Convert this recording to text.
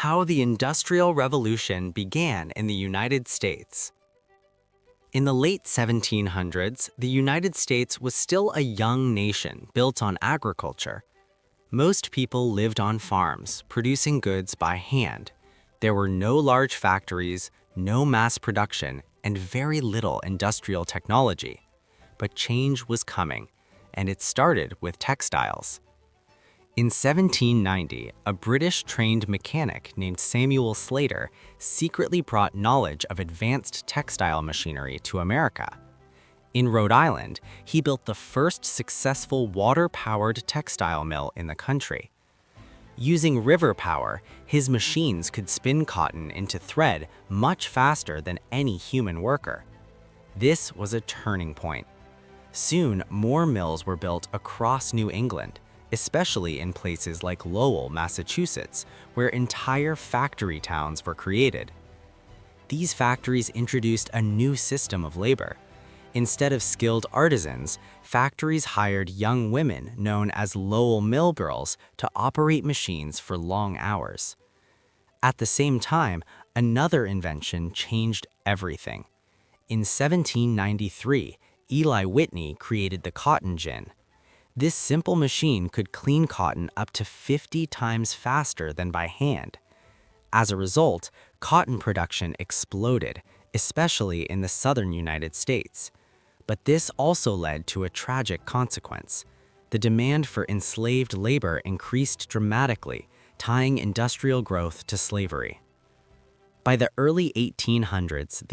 How the Industrial Revolution began in the United States. In the late 1700s, the United States was still a young nation built on agriculture. Most people lived on farms, producing goods by hand. There were no large factories, no mass production, and very little industrial technology. But change was coming, and it started with textiles. In 1790, a British-trained mechanic named Samuel Slater secretly brought knowledge of advanced textile machinery to America. In Rhode Island, he built the first successful water-powered textile mill in the country. Using river power, his machines could spin cotton into thread much faster than any human worker. This was a turning point. Soon, more mills were built across New England, especially in places like Lowell, Massachusetts, where entire factory towns were created. These factories introduced a new system of labor. Instead of skilled artisans, factories hired young women known as Lowell Mill Girls to operate machines for long hours. At the same time, another invention changed everything. In 1793, Eli Whitney created the cotton gin. This simple machine could clean cotton up to 50 times faster than by hand. As a result, cotton production exploded, especially in the southern United States. But this also led to a tragic consequence. The demand for enslaved labor increased dramatically, tying industrial growth to slavery. By the early 1800s,